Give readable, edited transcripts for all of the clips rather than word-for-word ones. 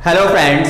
Hello friends,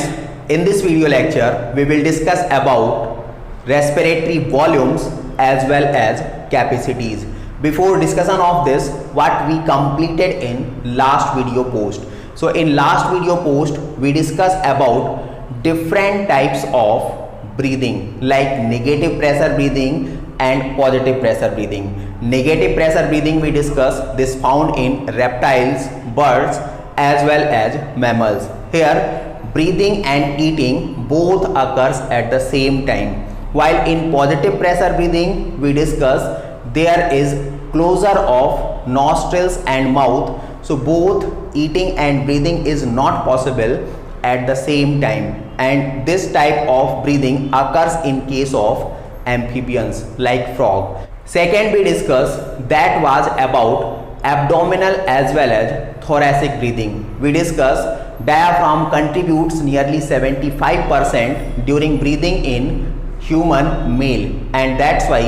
in this video lecture we will discuss about respiratory volumes as well as capacities. Before discussion of this, what we completed in last video post. So in last video post we discussed about different types of breathing like negative pressure breathing and positive pressure breathing. Negative pressure breathing we discussed, this found in reptiles, birds as well as mammals. Here breathing and eating both occurs at the same time. While in positive pressure breathing we discuss there is closure of nostrils and mouth, so both eating and breathing is not possible at the same time, and this type of breathing occurs in case of amphibians like frog. Second we discuss that was about abdominal as well as thoracic breathing. We discuss diaphragm contributes nearly 75% during breathing in human male, and that's why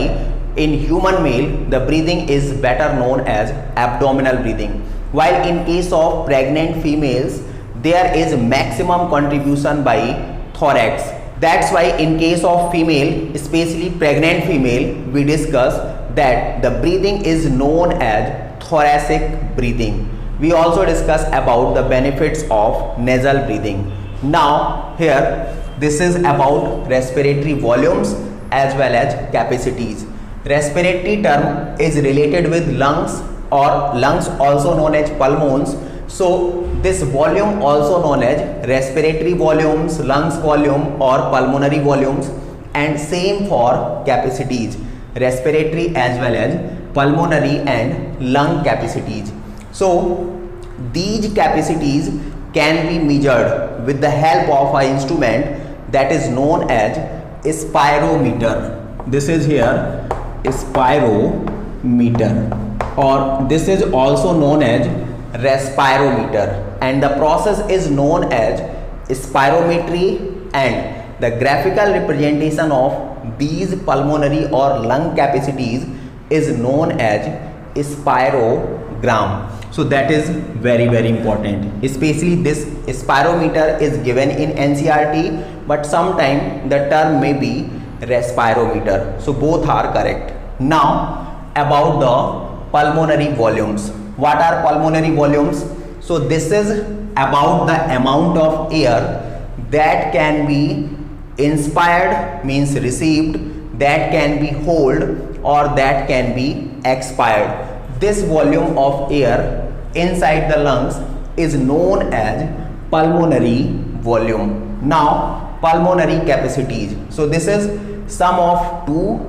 in human male the breathing is better known as abdominal breathing, while in case of pregnant females there is maximum contribution by thorax. That's why in case of female, especially pregnant female, we discuss that the breathing is known as thoracic breathing. We also discuss about the benefits of nasal breathing. Now here this is about respiratory volumes as well as capacities. Respiratory term is related with lungs, or lungs also known as pulmons. So this volume also known as respiratory volumes, lungs volume or pulmonary volumes, and same for capacities, respiratory as well as pulmonary and lung capacities. So these capacities can be measured with the help of an instrument that is known as spirometer. This is here spirometer, or this is also known as respirometer, and the process is known as spirometry, and the graphical representation of these pulmonary or lung capacities is known as spirogram. So that is very important, especially this spirometer is given in NCERT, but sometime the term may be respirometer, so both are correct. Now about the pulmonary volumes. What are pulmonary volumes? So this is about the amount of air that can be inspired, means received, that can be held, or that can be expired. This volume of air inside the lungs is known as pulmonary volume. Now pulmonary capacities. So this is sum of two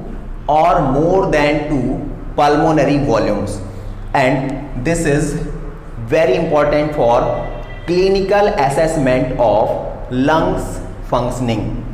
or more than two pulmonary volumes, and this is very important for clinical assessment of lungs functioning.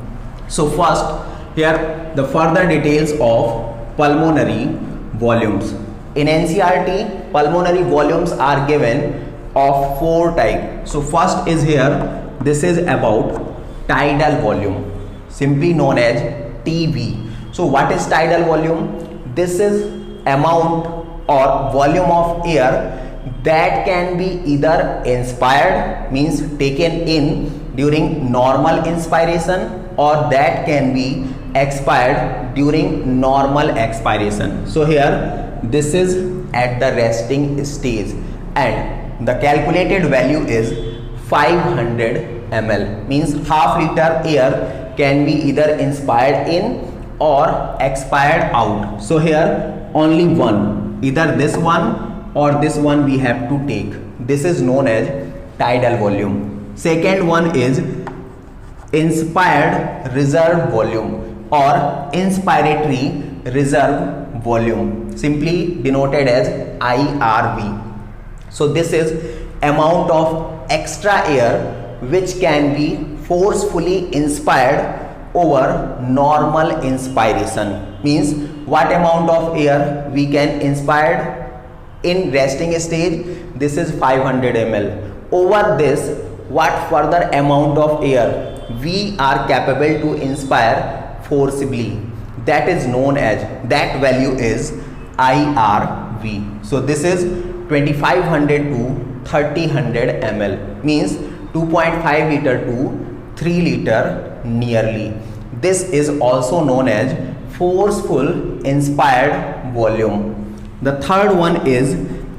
So first here the further details of pulmonary volumes. In NCERT pulmonary volumes are given of four types. So first is here, this is about tidal volume, simply known as TB. So what is tidal volume? This is amount or volume of air that can be either inspired, means taken in during normal inspiration, or that can be expired during normal expiration. So here this is at the resting stage, and the calculated value is 500 ml, means half liter air can be either inspired in or expired out. So here only one, either this one or this one we have to take. This is known as tidal volume. Second one is inspired reserve volume or inspiratory reserve volume, simply denoted as IRV. So this is amount of extra air which can be forcefully inspired over normal inspiration, means what amount of air we can inspire in resting stage, this is 500 ml. Over this, what further amount of air we are capable to inspire forcibly, that is known as, that value is IRV. So this is 2500 to 3000 ml, means 2.5 liter to 3 liter nearly. This is also known as forceful inspired volume. The third one is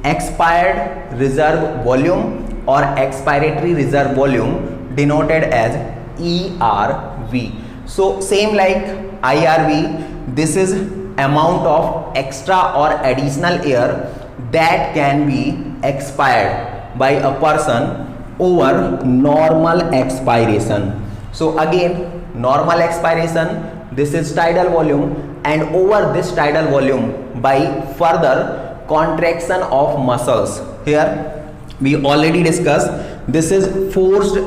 expired reserve volume or expiratory reserve volume, denoted as ERV. So same like IRV, this is amount of extra or additional air that can be expired by a person over normal expiration. So again, normal expiration, this is tidal volume, and over this tidal volume by further contraction of muscles. Here we already discussed, this is forced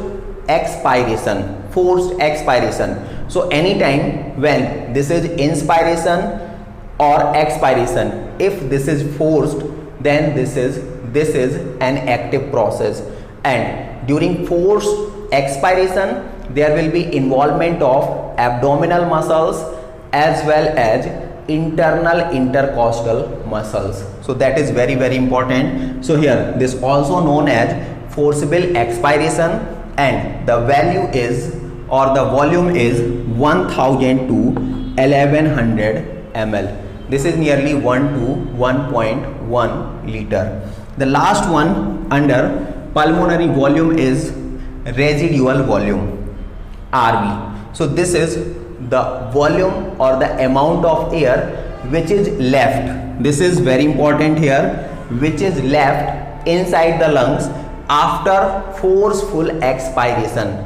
expiration. So anytime when this is inspiration or expiration, if this is forced, then this is an active process, and during forced expiration there will be involvement of abdominal muscles as well as internal intercostal muscles. So that is very, very important. So here this also known as forcible expiration, and the value is, or the volume is 1000 to 1100 ml. This is nearly 1 to 1.1 liter. The last one under pulmonary volume is residual volume, RV. So this is the volume or the amount of air which is left. This is very important here, which is left inside the lungs after forceful expiration.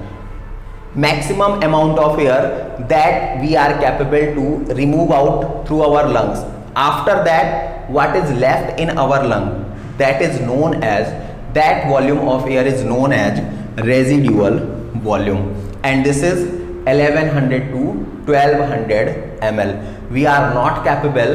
Maximum amount of air that we are capable to remove out through our lungs. After that, what is left in our lung, that is known as, that volume of air is known as residual volume, and this is 1100 to 1200 ml. We are not capable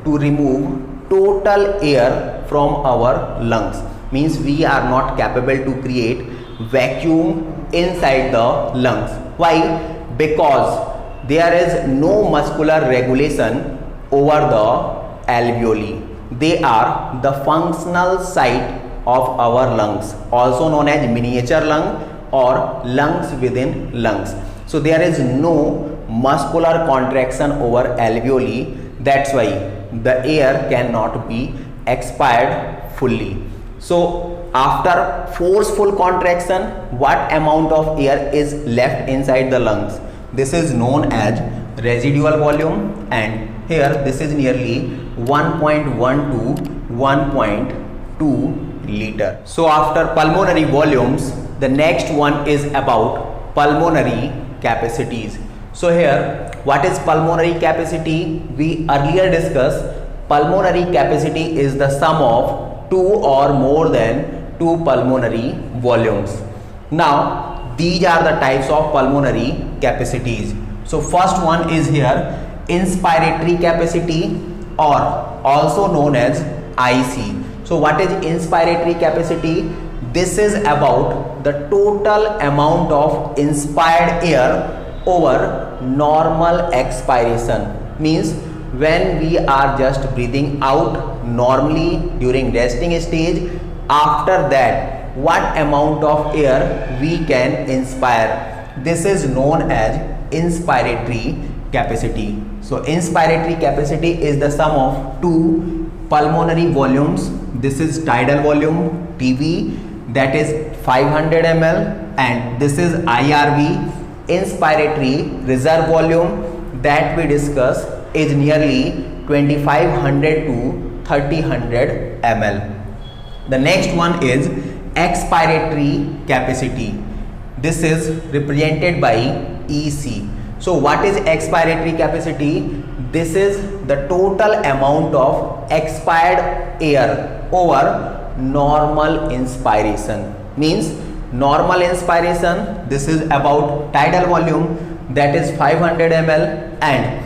to remove total air from our lungs. Means we are not capable to create vacuum inside the lungs. Why? Because there is no muscular regulation over the alveoli. They are the functional site of our lungs, also known as miniature lung or lungs within lungs. So there is no muscular contraction over alveoli. That's why the air cannot be expired fully. So after forceful contraction, what amount of air is left inside the lungs? This is known as residual volume, and here this is nearly 1.1 to 1.2 liter. So after pulmonary volumes, the next one is about pulmonary capacities. So here, what is pulmonary capacity? We earlier discussed pulmonary capacity is the sum of two or more than two pulmonary volumes. Now these are the types of pulmonary capacities. So first one is here inspiratory capacity, or also known as IC. So what is inspiratory capacity? This is about the total amount of inspired air over normal expiration. Means when we are just breathing out normally during resting stage, after that what amount of air we can inspire, this is known as inspiratory capacity. So inspiratory capacity is the sum of two pulmonary volumes. This is tidal volume TV, that is 500 ml, and this is IRV, inspiratory reserve volume, that we discuss is nearly 2500 to 3000 ml. The next one is expiratory capacity. This is represented by EC. So what is expiratory capacity? This is the total amount of expired air over normal inspiration. Means normal inspiration, this is about tidal volume, that is 500 ml, and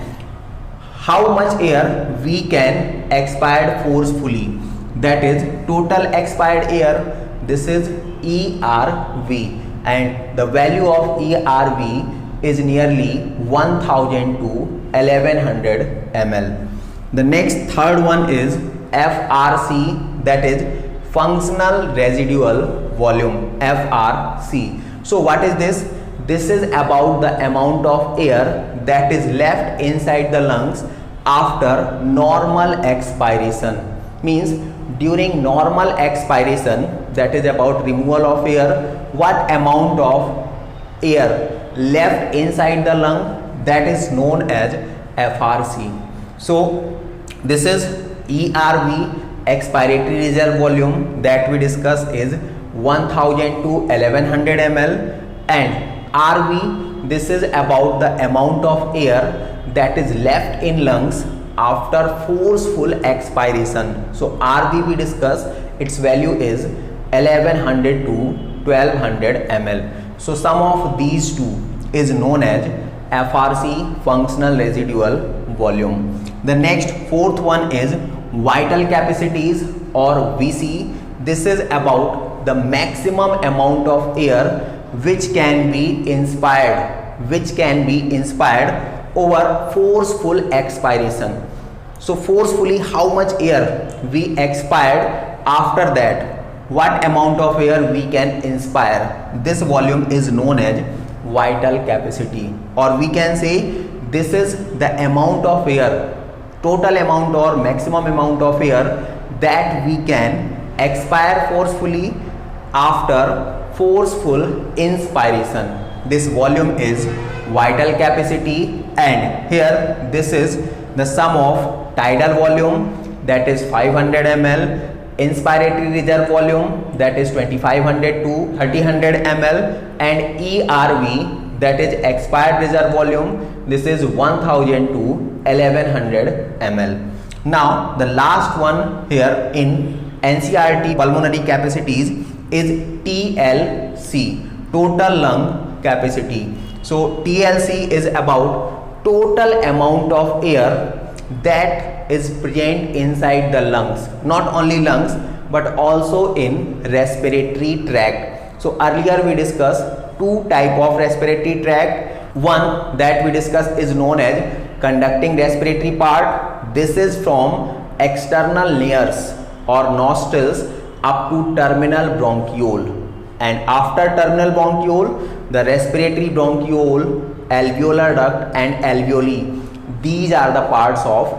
how much air we can expire forcefully, that is total expired air, this is ERV, and the value of ERV is nearly 1000 to 1100 ml. The next third one is FRC, that is functional residual volume, FRC. So what is this? This is about the amount of air that is left inside the lungs after normal expiration. Means during normal expiration, that is about removal of air, what amount of air left inside the lung, that is known as FRC. So this is ERV, expiratory reserve volume, that we discussed is 1000 to 1100 ml, and RV, this is about the amount of air that is left in lungs after forceful expiration. So RV we discussed, its value is 1100 to 1200 ml. So sum of these two is known as FRC, functional residual volume. The next fourth one is vital capacities or VC. This is about the maximum amount of air which can be inspired over forceful expiration. So forcefully how much air we expired, after that what amount of air we can inspire, this volume is known as vital capacity, or we can say this is the amount of air, total amount or maximum amount of air that we can expire forcefully after forceful inspiration. This volume is vital capacity, and here this is the sum of tidal volume, that is 500 ml, inspiratory reserve volume, that is 2500 to 3000 ml, and ERV, that is expired reserve volume, this is 1000 to 1100 ml. Now the last one here in NCERT pulmonary capacities is TLC, total lung capacity. So TLC is about total amount of air that is present inside the lungs, not only lungs but also in respiratory tract. So earlier we discussed two type of respiratory tract. One that we discussed is known as conducting respiratory part. This is from external nares or nostrils up to terminal bronchiole, and after terminal bronchiole the respiratory bronchiole, alveolar duct and alveoli, these are the parts of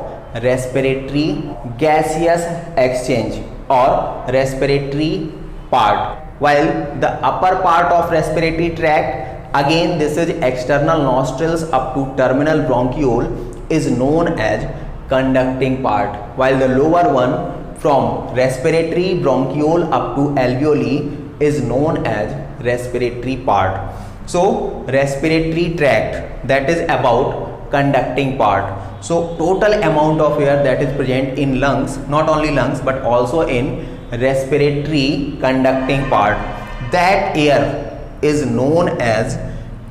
respiratory gaseous exchange or respiratory part. While the upper part of respiratory tract, again this is external nostrils up to terminal bronchiole, is known as conducting part, while the lower one from respiratory bronchiole up to alveoli is known as respiratory part. So respiratory tract, that is about conducting part. So total amount of air that is present in lungs, not only lungs but also in respiratory conducting part, that air is known as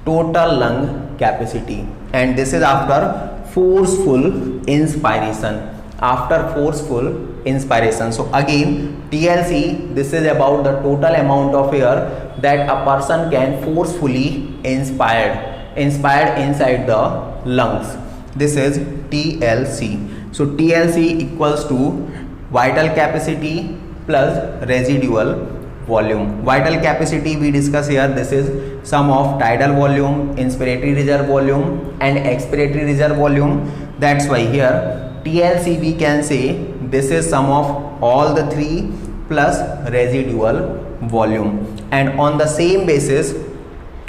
total lung capacity, and this is after forceful inspiration. So again TLC, this is about the total amount of air that a person can forcefully inspired inside the lungs. This is TLC. So TLC equals to vital capacity plus residual volume. Vital capacity we discuss here, this is sum of tidal volume, inspiratory reserve volume and expiratory reserve volume. That's why here TLC we can say this is sum of all the three plus residual volume, and on the same basis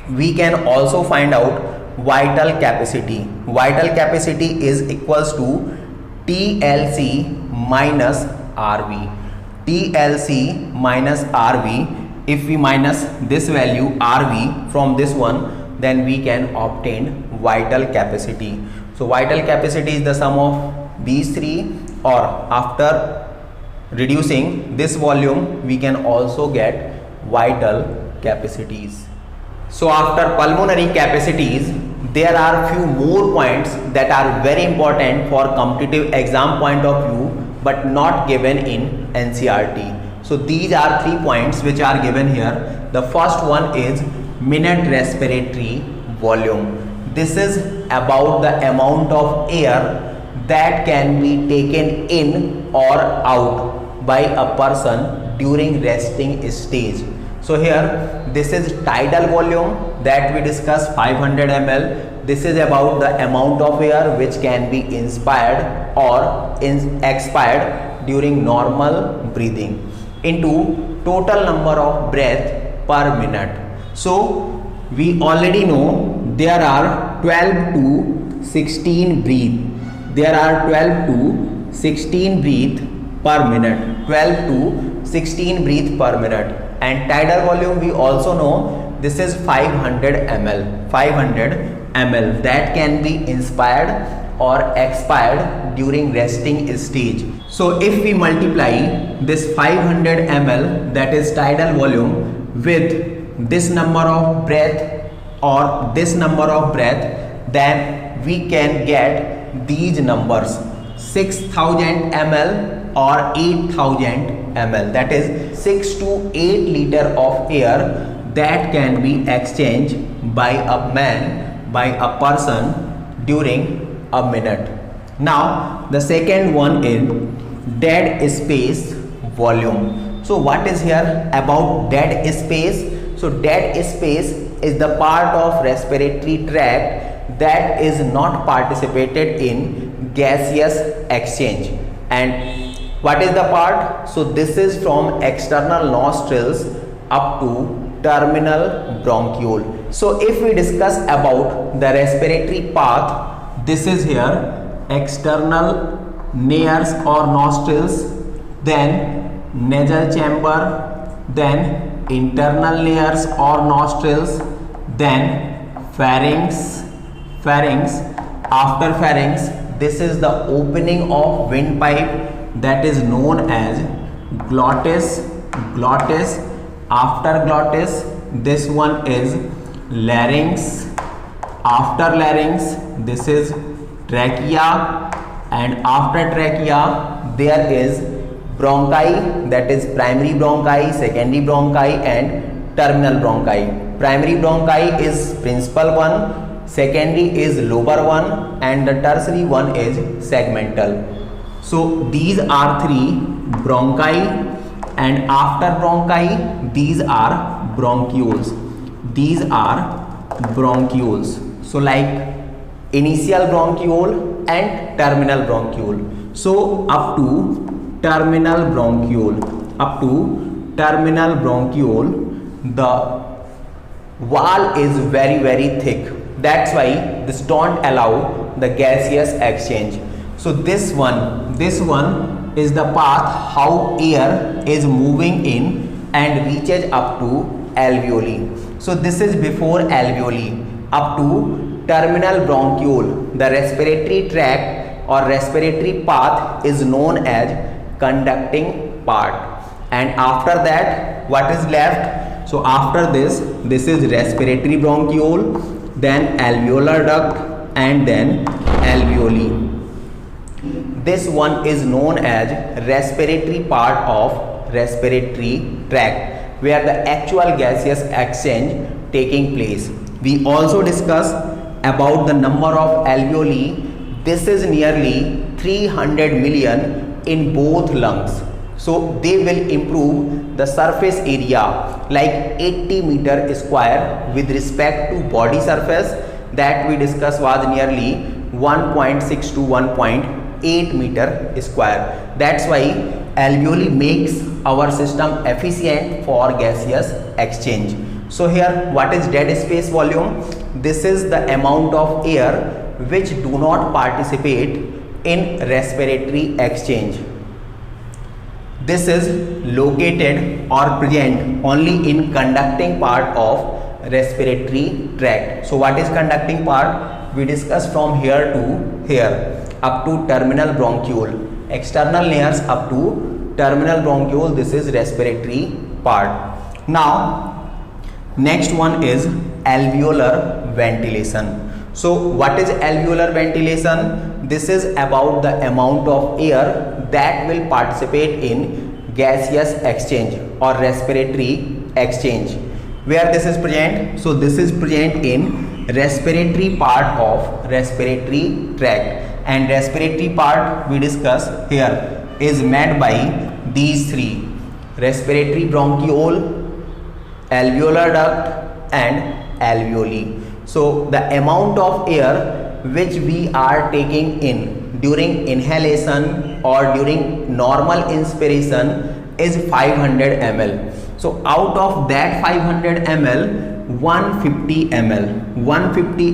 we can also find out vital capacity. Vital capacity is equals to TLC minus RV. TLC minus RV, if we minus this value RV from this one, then we can obtain vital capacity. So vital capacity is the sum of these three, or after reducing this volume we can also get vital capacities. So after pulmonary capacities there are few more points that are very important for competitive exam point of view but not given in NCERT. So these are 3 points which are given here. The first one is minute respiratory volume. This is about the amount of air that can be taken in or out by a person during resting stage. So here this is tidal volume that we discussed 500 ml. This is about the amount of air which can be inspired or expired during normal breathing into total number of breath per minute. So we already know there are 12 to 16 breath. There are 12 to 16 breath per minute. 12 to 16 breath per minute. And tidal volume we also know this is 500 ml. 500 ml that can be inspired or expired during resting stage. So if we multiply this 500 ml, that is tidal volume, with this number of breath or this number of breath, then we can get these numbers: 6000 ml or 8000 ml. That is 6 to 8 liter of air that can be exchanged by a man, by a person during a minute. Now the second one is dead space volume. So what is here about dead space? So dead space is the part of respiratory tract that is not participated in gaseous exchange. And what is the part? So this is from external nostrils up to terminal bronchiole. So if we discuss about the respiratory path, this is here external nares or nostrils, then nasal chamber, then internal nares or nostrils, then pharynx. After pharynx, this is the opening of windpipe that is known as glottis. After glottis, this one is larynx. After larynx, this is trachea, and after trachea there is bronchi, that is primary bronchi, secondary bronchi and terminal bronchi. Primary bronchi is principal one, secondary is lobar one, and the tertiary one is segmental. So these are three bronchi, and after bronchi these are bronchioles. These are bronchioles. So like initial bronchiole and terminal bronchiole. So up to terminal bronchiole, the wall is very thick. That's why this don't allow the gaseous exchange. So this one is the path how air is moving in and reaches up to alveoli. So this is before alveoli up to terminal bronchiole. The respiratory tract or respiratory path is known as conducting part. And after that, what is left? So after this is respiratory bronchiole, then alveolar duct, and then alveoli. This one is known as respiratory part of respiratory tract, where the actual gaseous exchange taking place. We also discussed about the number of alveoli. This is nearly 300 million in both lungs. So they will improve the surface area like 80 meter square with respect to body surface that we discussed was nearly 1.6 to 1.8 meter square. That's why alveoli makes our system efficient for gaseous exchange. So here, what is dead space volume? This is the amount of air which do not participate in respiratory exchange. This is located or present only in conducting part of respiratory tract. So what is conducting part? We discussed from here to here up to terminal bronchiole. External nares up to terminal bronchiole. This is respiratory part. Now next one is alveolar ventilation. So what is alveolar ventilation? This is about the amount of air that will participate in gaseous exchange or respiratory exchange. Where this is present? So this is present in respiratory part of respiratory tract, and respiratory part we discuss here is made by these three: respiratory bronchiole, alveolar duct and alveoli. So the amount of air which we are taking in during inhalation or during normal inspiration is 500 ml. So out of that 500 ml, 150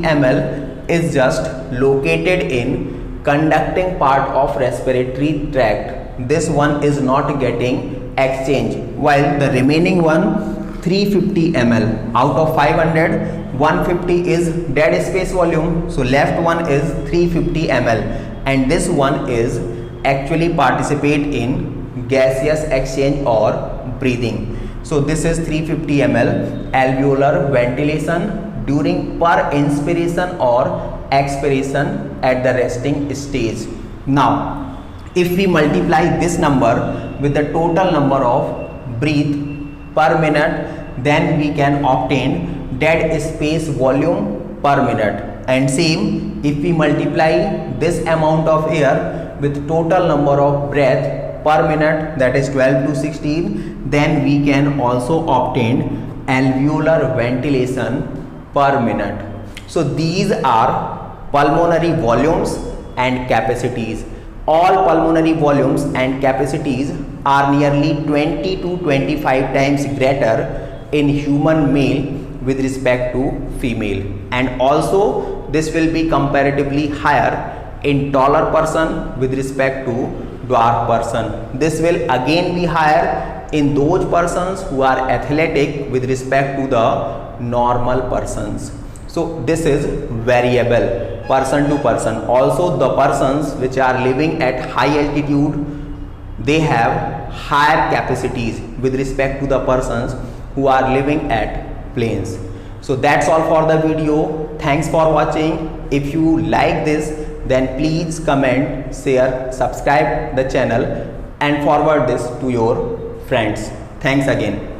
ml is just located in conducting part of respiratory tract. This one is not getting exchanged, while the remaining one 350 ml out of 500, 150 is dead space volume, so left one is 350 ml, and this one is actually participate in gaseous exchange or breathing. So this is 350 ml alveolar ventilation during per inspiration or expiration at the resting stage. Now if we multiply this number with the total number of breath per minute, then we can obtain dead space volume per minute, and same if we multiply this amount of air with total number of breath per minute, that is 12 to 16, then we can also obtain alveolar ventilation per minute. So these are pulmonary volumes and capacities. All pulmonary volumes and capacities are nearly 20 to 25 times greater in human male with respect to female, and also this will be comparatively higher in taller person with respect to dwarf person. This will again be higher in those persons who are athletic with respect to the normal persons. So this is variable person to person. Also the persons which are living at high altitude, they have higher capacities with respect to the persons who are living at plains. So that's all for the video. Thanks for watching. If you like this, then please comment, share, subscribe the channel and forward this to your friends. Thanks again.